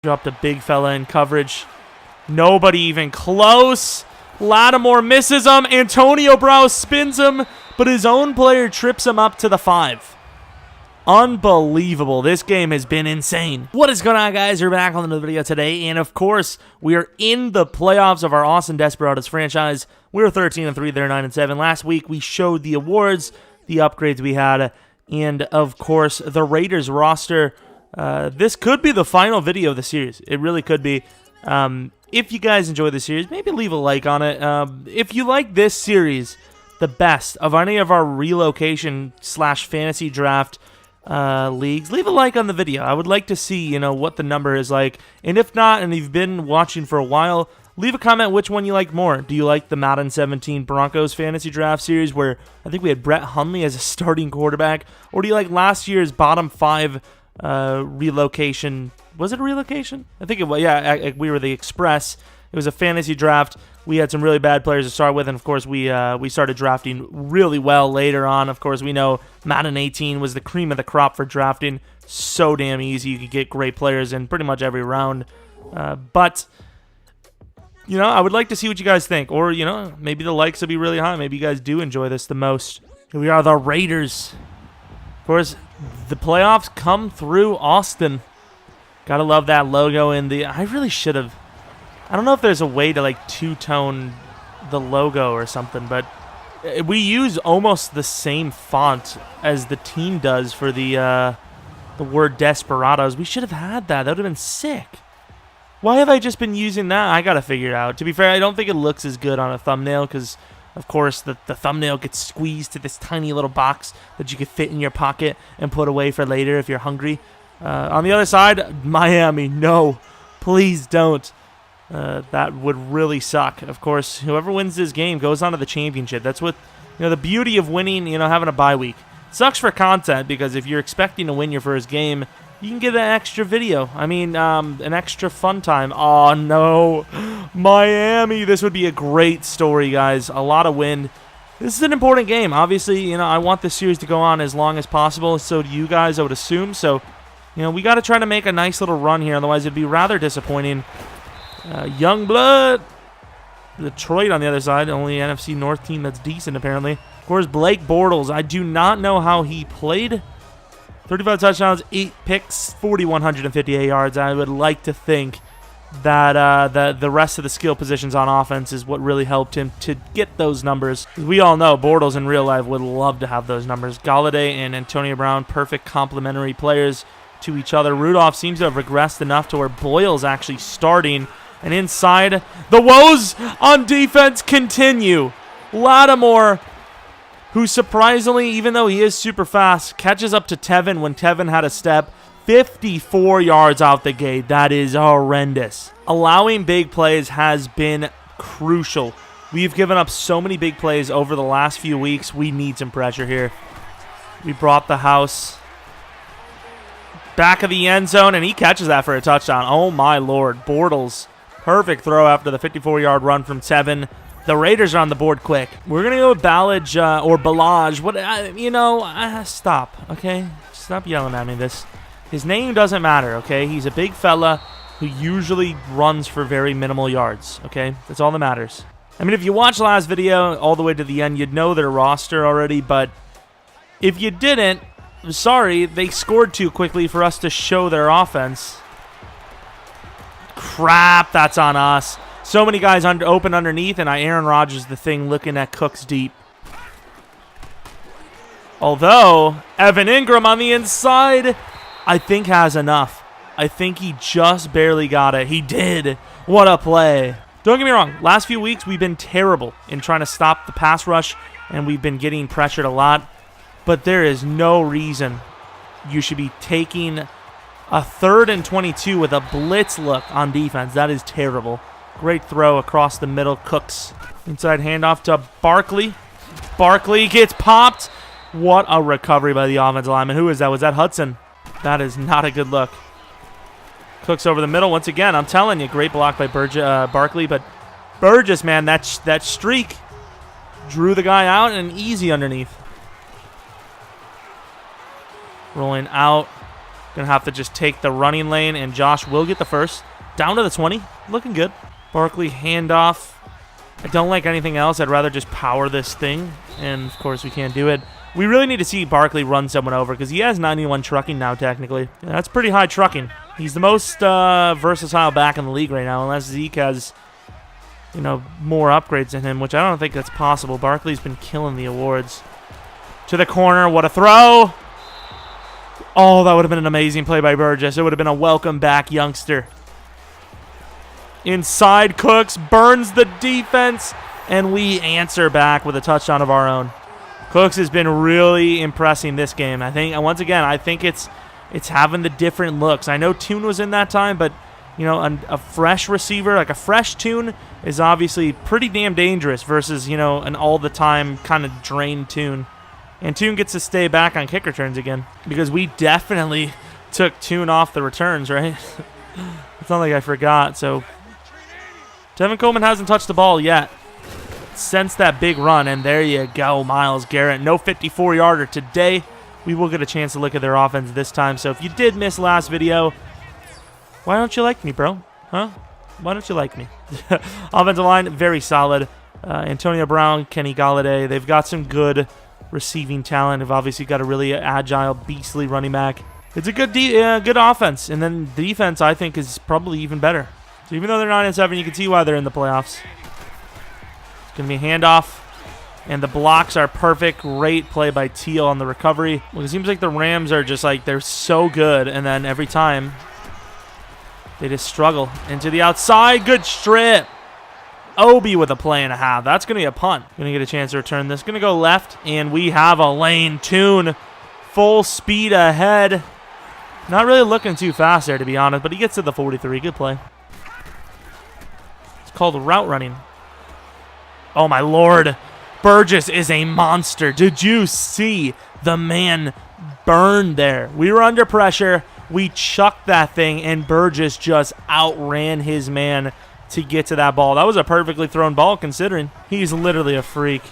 Dropped a big fella in coverage. Nobody even close. Lattimore misses him. Antonio Brown spins him, but his own player trips him up to the 5. Unbelievable. This game has been insane. What is going on, guys? We're back on another video today, and of course, we are in the playoffs of our awesome Desperados franchise. We're 13-3, they're 9-7. Last week, we showed the awards, the upgrades we had, and of course, the Raiders roster. This could be the final video of the series. It really could be. If you guys enjoy the series, maybe leave a like on it. If you like this series the best of any of our relocation / fantasy draft leagues, leave a like on the video. I would like to see, what the number is like. And if not, and you've been watching for a while, leave a comment which one you like more. Do you like the Madden 17 Broncos fantasy draft series where I think we had Brett Hundley as a starting quarterback? Or do you like last year's bottom 5 relocation? Was it a relocation? I think it was. Yeah, we were the Express. It was a fantasy draft. We had some really bad players to start with, and of course we started drafting really well later on. Of course, we know Madden 18 was the cream of the crop for drafting. So damn easy. You could get great players in pretty much every round. But I would like to see what you guys think, or maybe the likes will be really high. Maybe you guys do enjoy this the most. Here we are, the Raiders. Of course, the playoffs come through Austin. Gotta love that logo in the... I really should have... I don't know if there's a way to, two-tone the logo or something, but we use almost the same font as the team does for the word Desperados. We should have had that. That would have been sick. Why have I just been using that? I gotta figure it out. To be fair, I don't think it looks as good on a thumbnail because... Of course, the thumbnail gets squeezed to this tiny little box that you could fit in your pocket and put away for later if you're hungry. On the other side, Miami, no, please don't. That would really suck. Of course, whoever wins this game goes on to the championship. That's what, the beauty of winning, having a bye week. Sucks for content because if you're expecting to win your first game, you can get an extra video. An extra fun time. Oh, no. Miami. This would be a great story, guys. A lot of wind. This is an important game. Obviously, I want this series to go on as long as possible. So do you guys, I would assume. So, we got to try to make a nice little run here. Otherwise, it'd be rather disappointing. Young blood. Detroit on the other side. Only NFC North team that's decent, apparently. Of course, Blake Bortles. I do not know how he played. 35 touchdowns, 8 picks, 4,158 yards. I would like to think that the rest of the skill positions on offense is what really helped him to get those numbers. We all know Bortles in real life would love to have those numbers. Galladay and Antonio Brown, perfect complementary players to each other. Rudolph seems to have regressed enough to where Boyle's actually starting. And inside, the woes on defense continue. Lattimore, who surprisingly, even though he is super fast, catches up to Tevin when Tevin had a step. 54 yards out the gate. That is horrendous. Allowing big plays has been crucial. We've given up so many big plays over the last few weeks. We need some pressure here. We brought the house back of the end zone, and he catches that for a touchdown. Oh, my Lord. Bortles. Perfect throw after the 54-yard run from Tevin. The Raiders are on the board quick. We're going to go with Ballage or Balaj. What? Stop, okay? Stop yelling at me. His name doesn't matter, okay? He's a big fella who usually runs for very minimal yards, okay? That's all that matters. If you watched last video all the way to the end, you'd know their roster already, but if you didn't, sorry, they scored too quickly for us to show their offense. Crap, that's on us. So many guys open underneath, and Aaron Rodgers the thing looking at Cooks deep. Although, Evan Ingram on the inside, I think has enough. I think he just barely got it. He did. What a play. Don't get me wrong. Last few weeks, we've been terrible in trying to stop the pass rush, and we've been getting pressured a lot. But there is no reason you should be taking a 3rd and 22 with a blitz look on defense. That is terrible. Great throw across the middle. Cooks. Inside handoff to Barkley. Barkley gets popped. What a recovery by the offensive lineman. Who is that? Was that Hudson? That is not a good look. Cooks over the middle once again. I'm telling you, great block by Barkley. But Burgess, man, that streak drew the guy out and easy underneath. Rolling out. Going to have to just take the running lane, and Josh will get the first. Down to the 20. Looking good. Barkley handoff. I don't like anything else. I'd rather just power this thing, and of course we can't do it. We really need to see Barkley run someone over because he has 91 trucking now, technically. Yeah, that's pretty high trucking. He's the most versatile back in the league right now, unless Zeke has, you know, more upgrades than him, which I don't think that's possible. Barkley's been killing the awards. To the corner. What a throw. Oh, that would have been an amazing play by Burgess. It would have been a welcome back youngster. Inside, Cooks burns the defense, and we answer back with a touchdown of our own. Cooks has been really impressing this game. I think, once again, I think it's having the different looks. I know Tune was in that time, but you know, a fresh receiver, like a fresh Tune, is obviously pretty damn dangerous versus, you know, an all-the-time kind of drained Tune. And Tune gets to stay back on kick returns again because we definitely took Tune off the returns, right? It's not like I forgot, so Tevin Coleman hasn't touched the ball yet since that big run, and there you go, Myles Garrett. No 54-yarder today. We will get a chance to look at their offense this time, so if you did miss last video, why don't you like me, bro? Huh? Why don't you like me? Offensive line, very solid. Antonio Brown, Kenny Galladay, they've got some good receiving talent. They've obviously got a really agile, beastly running back. It's a good good offense, and then the defense, I think, is probably even better. So even though they're 9-7, you can see why they're in the playoffs. It's going to be a handoff, and the blocks are perfect. Great play by Teal on the recovery. Well, it seems like the Rams are just like, they're so good, and then every time they just struggle. Into the outside, good strip. Obi with a play and a half. That's going to be a punt. Going to get a chance to return this. Going to go left, and we have a lane. Tune full speed ahead. Not really looking too fast there, to be honest, but he gets to the 43. Good play. Called route running. Oh my lord, Burgess is a monster. Did you see the man burn there? We were under pressure, we chucked that thing, and Burgess just outran his man to get to that ball. That was a perfectly thrown ball considering he's literally a freak.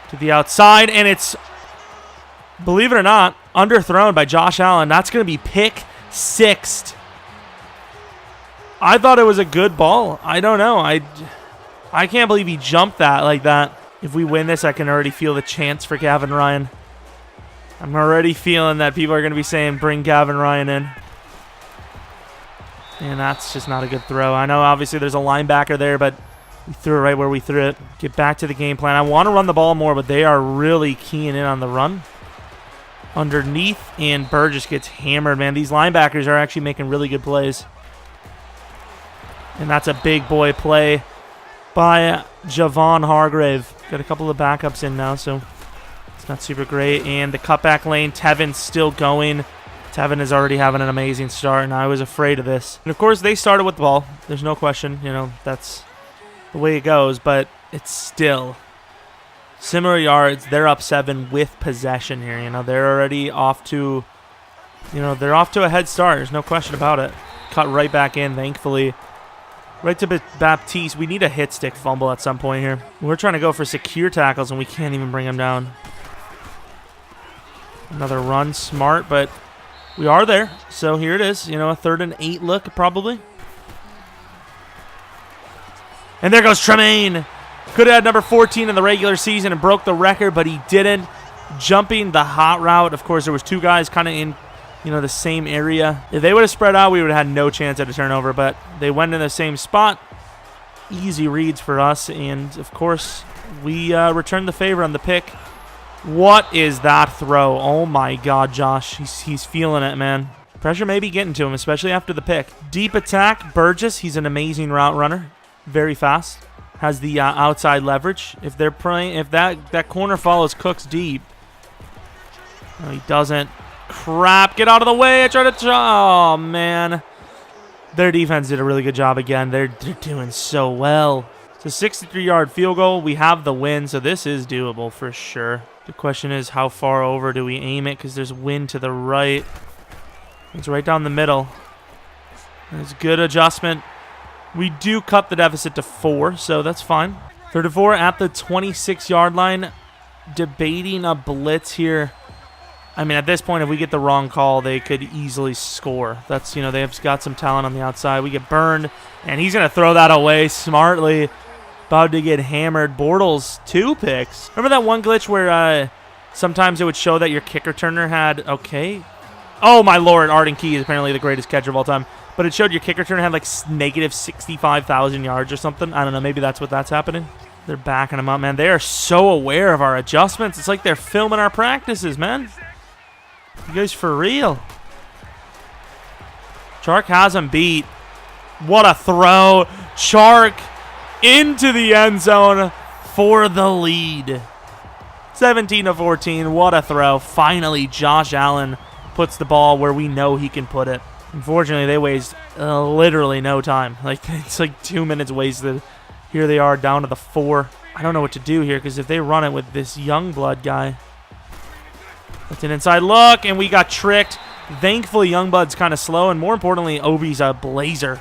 To the outside, and it's, believe it or not, underthrown by Josh Allen. That's going to be pick sixth. I thought it was a good ball. I don't know. I can't believe he jumped that like that. If we win this, I can already feel the chance for Gavin Ryan. I'm already feeling that people are going to be saying, bring Gavin Ryan in. And that's just not a good throw. I know, obviously, there's a linebacker there, but we threw it right where we threw it. Get back to the game plan. I want to run the ball more, but they are really keying in on the run. Underneath, and Burgess gets hammered, man. These linebackers are actually making really good plays. And that's a big boy play by Javon Hargrave. Got a couple of backups in now, so it's not super great. And the cutback lane, Tevin's still going. Tevin is already having an amazing start, and I was afraid of this. And, of course, they started with the ball. There's no question. You know, that's the way it goes, but it's still similar yards. They're up 7 with possession here. You know, they're already off to, they're off to a head start. There's no question about it. Cut right back in, thankfully. Right to Baptiste. We need a hit stick fumble at some point here. We're trying to go for secure tackles, and we can't even bring him down. Another run. Smart, but we are there. So here it is. You know, a 3rd and 8 look, probably. And there goes Tremaine. Could have had number 14 in the regular season and broke the record, but he didn't. Jumping the hot route. Of course, there was 2 guys kind of in, the same area. If they would have spread out, we would have had no chance at a turnover, but they went in the same spot. Easy reads for us, and of course, we returned the favor on the pick. What is that throw? Oh my God, Josh. He's feeling it, man. Pressure may be getting to him, especially after the pick. Deep attack, Burgess. He's an amazing route runner. Very fast. Has the outside leverage. If they're playing, if that corner follows Cooks deep. No, he doesn't. Crap, get out of the way. I tried to, oh man. Their defense did a really good job again. They're doing so well. It's a 63-yard field goal. We have the win, so this is doable for sure. The question is, how far over do we aim it? Because there's wind to the right. It's right down the middle. It's good adjustment. We do cut the deficit to 4, so that's fine. 3rd and 4 at the 26-yard line. Debating a blitz here. I mean, at this point, if we get the wrong call, they could easily score. That's, you know, they have got some talent on the outside. We get burned, and he's going to throw that away smartly. About to get hammered. Bortles, 2 picks. Remember that one glitch where sometimes it would show that your kick returner had, okay. Oh, my lord, Arden Key is apparently the greatest catcher of all time. But it showed your kick returner had like negative 65,000 yards or something. I don't know, maybe that's what's happening. They're backing him up, man. They are so aware of our adjustments. It's like they're filming our practices, man. You guys for real? Chark has him beat. What a throw. Chark into the end zone for the lead. 17-14. What a throw. Finally, Josh Allen puts the ball where we know he can put it. Unfortunately, they waste literally no time. Like, it's like 2 minutes wasted. Here they are down to the 4. I don't know what to do here because if they run it with this Youngblood guy. That's an inside look, and we got tricked. Thankfully, Youngblood's kind of slow, and more importantly, Obi's a blazer.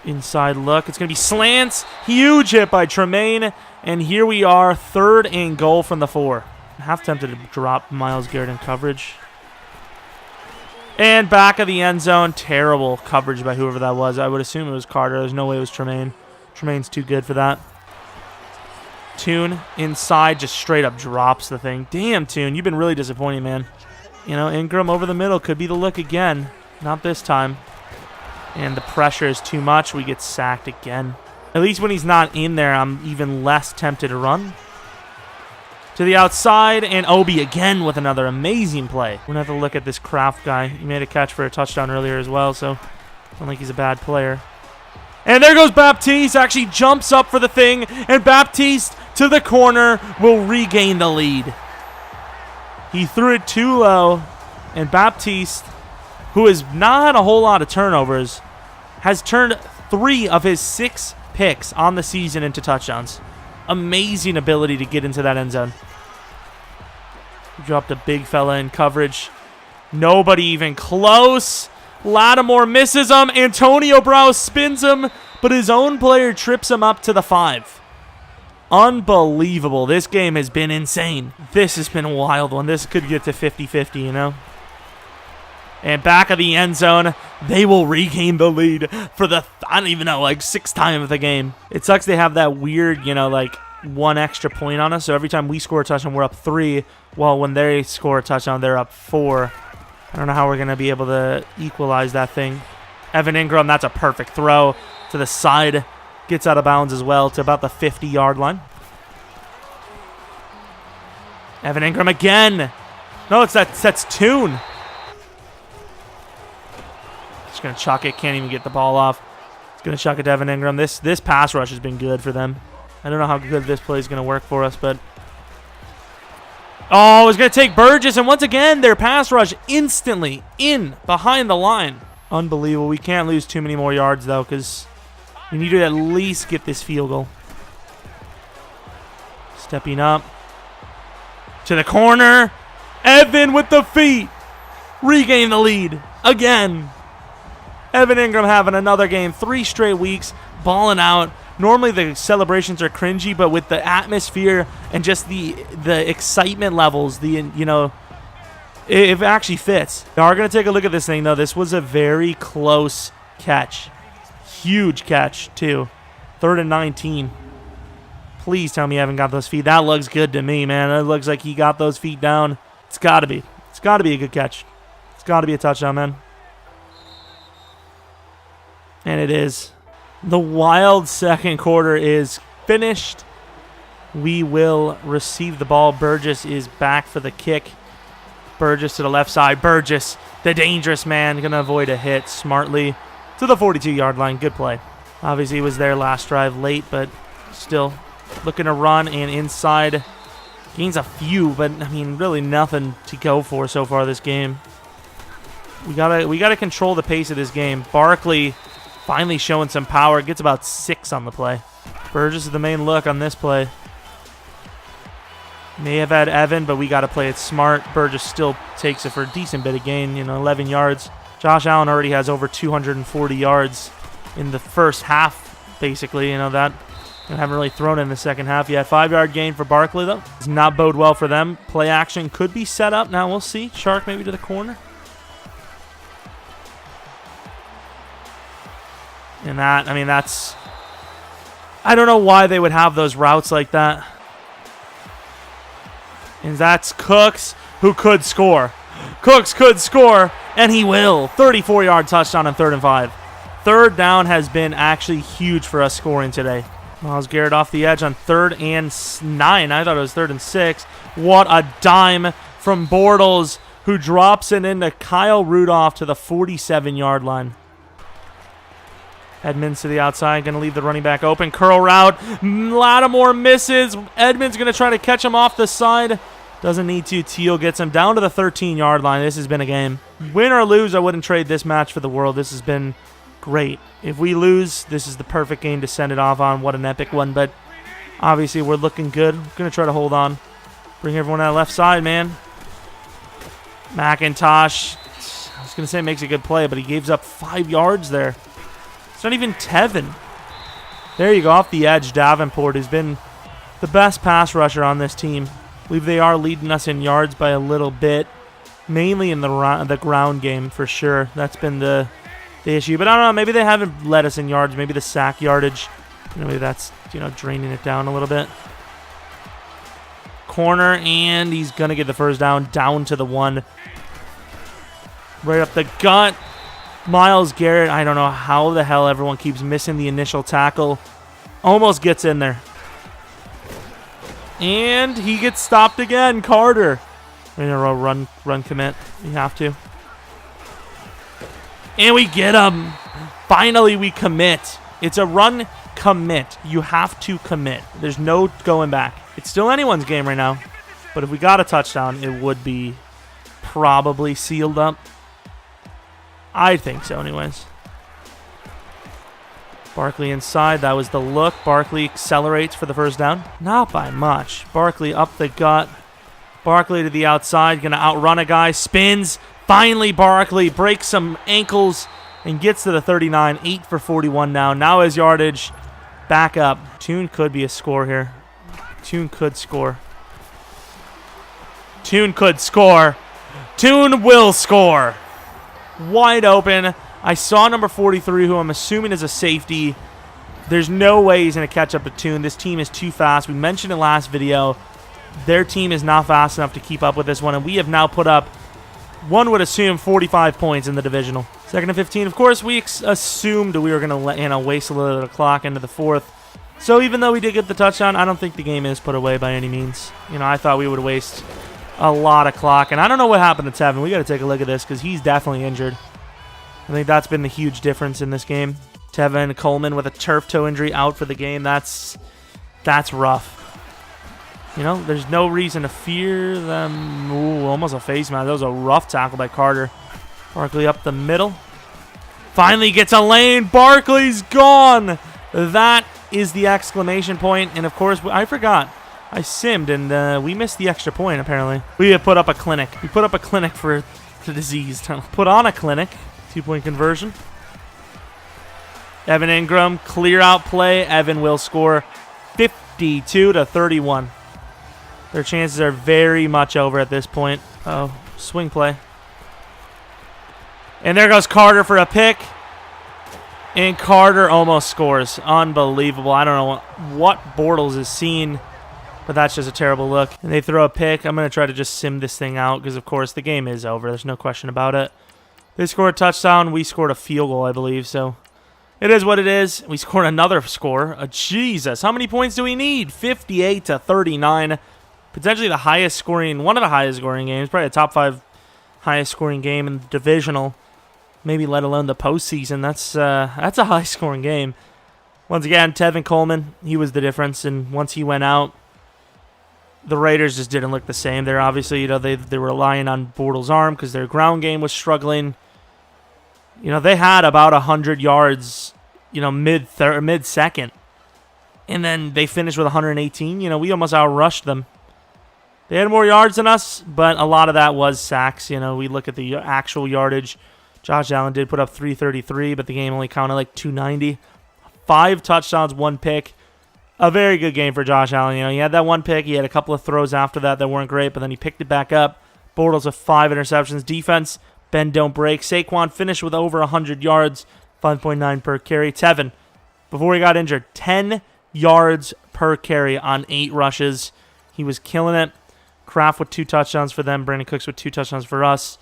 Inside look. It's going to be slants. Huge hit by Tremaine, and here we are, 3rd and goal from the 4. Half tempted to drop Myles Garrett in coverage. And back of the end zone. Terrible coverage by whoever that was. I would assume it was Carter. There's no way it was Tremaine. Tremaine's too good for that. Tune inside just straight up drops the thing. Damn, Tune, you've been really disappointing, man. You know, Ingram over the middle could be the look again. Not this time. And the pressure is too much. We get sacked again. At least when he's not in there, I'm even less tempted to run. To the outside, and Obi again with another amazing play. We're going to have to look at this Kraft guy. He made a catch for a touchdown earlier as well, so I don't think he's a bad player. And there goes Baptiste, actually jumps up for the thing, and Baptiste to the corner will regain the lead. He threw it too low, and Baptiste, who has not had a whole lot of turnovers, has turned 3 of his 6 picks on the season into touchdowns. Amazing ability to get into that end zone. Dropped a big fella in coverage. Nobody even close. Lattimore misses him. Antonio Brown spins him, but his own player trips him up to the 5. Unbelievable. This game has been insane. This has been a wild one. This could get to 50-50, you know? And back of the end zone, they will regain the lead for the, I don't even know, like 6th time of the game. It sucks they have that weird, you know, like 1 extra point on us. So every time we score a touchdown, we're up 3. While when they score a touchdown, they're up 4. I don't know how we're going to be able to equalize that thing. Evan Ingram, that's a perfect throw to the side. Gets out of bounds as well to about the 50-yard line. Evan Ingram again. No, that's Tune. Just going to chuck it. Can't even get the ball off. It's going to chuck it to Evan Ingram. This pass rush has been good for them. I don't know how good this play is going to work for us, but... Oh, it's going to take Burgess, and once again, their pass rush instantly in behind the line. Unbelievable. We can't lose too many more yards, though, because we need to at least get this field goal. Stepping up. To the corner. Evan with the feet. Regain the lead. Again. Evan Ingram having another game. 3 straight weeks. Balling out. Normally the celebrations are cringy, but with the atmosphere and just the excitement levels, it actually fits. We are going to take a look at this thing, though. This was a very close catch. Huge catch, too. 3rd and 19. Please tell me I haven't got those feet. That looks good to me, man. It looks like he got those feet down. It's got to be. It's got to be a good catch. It's got to be a touchdown, man. And it is. The wild second quarter is finished. We will receive the ball. Burgess is back for the kick. Burgess to the left side. Burgess, the dangerous man, going to avoid a hit smartly to the 42-yard line. Good play. Obviously, he was there last drive late, but still looking to run and inside. Gains a few, but, I mean, really nothing to go for so far this game. We gotta control the pace of this game. Barkley finally showing some power. Gets about 6 on the play. Burgess is the main look on this play. May have had Evan, but we got to play it smart. Burgess still takes it for a decent bit of gain, 11 yards. Josh Allen already has over 240 yards in the first half, basically. That And haven't really thrown in the second half yet. 5-yard gain for Barkley, though. Does not bode well for them. Play action could be set up. Now we'll see. Shark maybe to the corner. And that, I mean, that's... I don't know why they would have those routes like that. And that's Cooks, who could score. Cooks could score, and he will. 34-yard touchdown on 3rd and 5. Third down has been actually huge for us scoring today. Myles Garrett off the edge on 3rd and 9. I thought it was 3rd and 6. What a dime from Bortles, who drops it into Kyle Rudolph to the 47-yard line. Edmonds to the outside, going to leave the running back open. Curl route. Lattimore misses. Edmonds going to try to catch him off the side. Doesn't need to. Teal gets him down to the 13-yard line. This has been a game. Win or lose, I wouldn't trade this match for the world. This has been great. If we lose, this is the perfect game to send it off on. What an epic one. But obviously, we're looking good. Going to try to hold on. Bring everyone out left side, man. McIntosh. I was going to say makes a good play, but he gives up 5 yards there. It's not even Tevin. There you go, off the edge. Davenport has been the best pass rusher on this team. I believe they are leading us in yards by a little bit, mainly in the ground game for sure. That's been the issue. But I don't know, maybe they haven't led us in yards. Maybe the sack yardage, maybe that's draining it down a little bit. Corner, and he's going to get the first down to the 1. Right up the gut. Myles Garrett, I don't know how the hell everyone keeps missing the initial tackle. Almost gets in there. And he gets stopped again. Carter. Run commit. We have to. And we get him. Finally, we commit. It's a run commit. You have to commit. There's no going back. It's still anyone's game right now. But if we got a touchdown, it would be probably sealed up. I think so, anyways. Barkley inside. That was the look. Barkley accelerates for the first down. Not by much. Barkley up the gut. Barkley to the outside. Going to outrun a guy. Spins. Finally, Barkley breaks some ankles and gets to the 39. 8 for 41 now. Now his yardage back up. Tune could be a score here. Tune could score. Tune could score. Tune will score. Wide open. I saw number 43, who I'm assuming is a safety. There's no way he's going to catch up to Tune. This team is too fast. We mentioned in last video, their team is not fast enough to keep up with this one, and we have now put up, one would assume, 45 points in the divisional. 2nd and 15. Of course, we assumed we were going to waste a little bit of clock into the 4th. So even though we did get the touchdown, I don't think the game is put away by any means. I thought we would waste a lot of clock, and I don't know what happened to Tevin. We got to take a look at this because he's definitely injured. I think that's been the huge difference in this game. Tevin Coleman with a turf toe injury out for the game. That's rough. There's no reason to fear them. Ooh, almost a face mask. That was a rough tackle by Carter. Barkley up the middle. Finally gets a lane. Barkley's gone. That is the exclamation point. And of course, I forgot. I simmed, and we missed the extra point, apparently. We have put up a clinic. We put up a clinic for the disease. Put on a clinic. 2-point conversion. Evan Ingram, clear out play. Evan will score 52 to 31. Their chances are very much over at this point. Oh, swing play. And there goes Carter for a pick. And Carter almost scores. Unbelievable. I don't know what Bortles is seeing, but that's just a terrible look. And they throw a pick. I'm going to try to just sim this thing out because, of course, the game is over. There's no question about it. They scored a touchdown. We scored a field goal, I believe. So it is what it is. We scored another score. Jesus, how many points do we need? 58 to 39. Potentially the highest scoring, one of the highest scoring games. Probably a top 5 highest scoring game in the divisional. Maybe let alone the postseason. That's a high scoring game. Once again, Tevin Coleman, he was the difference. And once he went out, the Raiders just didn't look the same. They're obviously, they were relying on Bortles' arm because their ground game was struggling. They had about 100 yards, mid-second. And then they finished with 118. We almost outrushed them. They had more yards than us, but a lot of that was sacks. We look at the actual yardage. Josh Allen did put up 333, but the game only counted like 290. 5 touchdowns, 1 pick. a very good game for Josh Allen. You know, he had that one pick. He had a couple of throws after that weren't great, but then he picked it back up. Bortles with 5 interceptions. Defense, bend, don't break. Saquon finished with over 100 yards, 5.9 per carry. Tevin, before he got injured, 10 yards per carry on 8 rushes. He was killing it. Kraft with 2 touchdowns for them. Brandon Cooks with 2 touchdowns for us.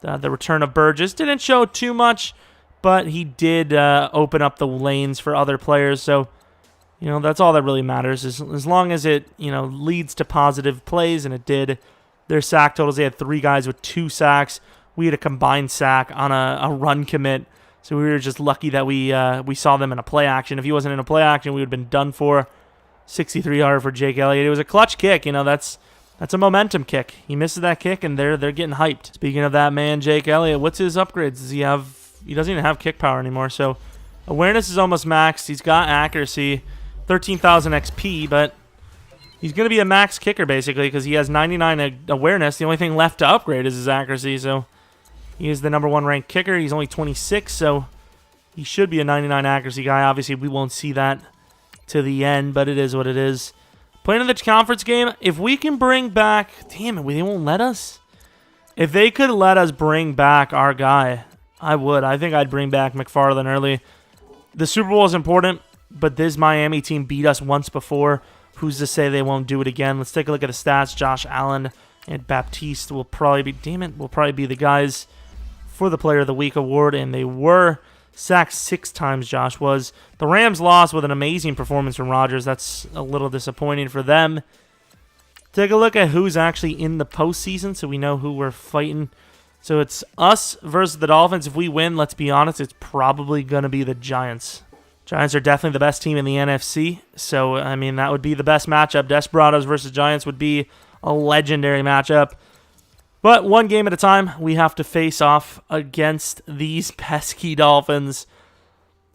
The return of Burgess didn't show too much, but he did open up the lanes for other players. So, you know, that's all that really matters. As long as it, you know, leads to positive plays, and it did. Their sack totals, they had 3 guys with 2 sacks. We had a combined sack on a run commit. So we were just lucky that we saw them in a play action. If he wasn't in a play action, we would have been done for. 63-yarder for Jake Elliott. It was a clutch kick. You know, that's a momentum kick. He misses that kick, and they're getting hyped. Speaking of that man, Jake Elliott, what's his upgrades? Does he have? He doesn't even have kick power anymore. So awareness is almost maxed. He's got accuracy, 13,000 XP, but he's going to be a max kicker basically because he has 99 awareness. The only thing left to upgrade is his accuracy. So he is the #1 ranked kicker. He's only 26, so he should be a 99 accuracy guy. Obviously, we won't see that to the end, but it is what it is. Playing in the conference game, if we can bring back... Damn it, they won't let us? If they could let us bring back our guy, I would. I think I'd bring back McFarland early. The Super Bowl is important, but this Miami team beat us once before. Who's to say they won't do it again? Let's take a look at the stats. Josh Allen and Baptiste will probably be... Damn it, will probably be the guys for the Player of the Week award, and they were... Sacked 6 times, Josh was. The Rams lost with an amazing performance from Rodgers. That's a little disappointing for them. Take a look at who's actually in the postseason so we know who we're fighting. So it's us versus the Dolphins. If we win, let's be honest, it's probably going to be the Giants. Giants are definitely the best team in the NFC. So, I mean, that would be the best matchup. Desperados versus Giants would be a legendary matchup. But one game at a time, we have to face off against these pesky Dolphins.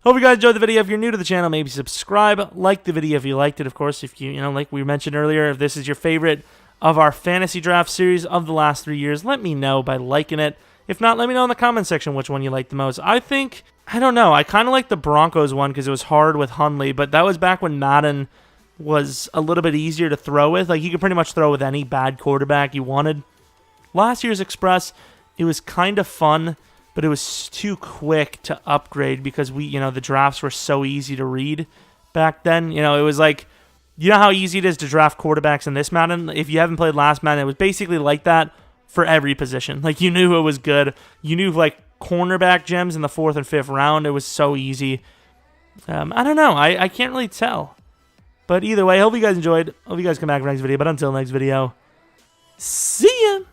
Hope you guys enjoyed the video. If you're new to the channel, maybe subscribe. Like the video if you liked it, of course. If you know, like we mentioned earlier, if this is your favorite of our fantasy draft series of the last 3 years, let me know by liking it. If not, let me know in the comment section which one you like the most. I don't know. I kind of like the Broncos one because it was hard with Hundley, but that was back when Madden was a little bit easier to throw with. Like, you could pretty much throw with any bad quarterback you wanted. Last year's Express, it was kind of fun, but it was too quick to upgrade because the drafts were so easy to read back then. You know, it was like, you know how easy it is to draft quarterbacks in this Madden? If you haven't played last Madden, it was basically like that for every position. Like, you knew who was good. You knew, like, cornerback gems in the 4th and 5th round. It was so easy. I don't know. I can't really tell. But either way, hope you guys enjoyed. Hope you guys come back for the next video. But until next video, see ya!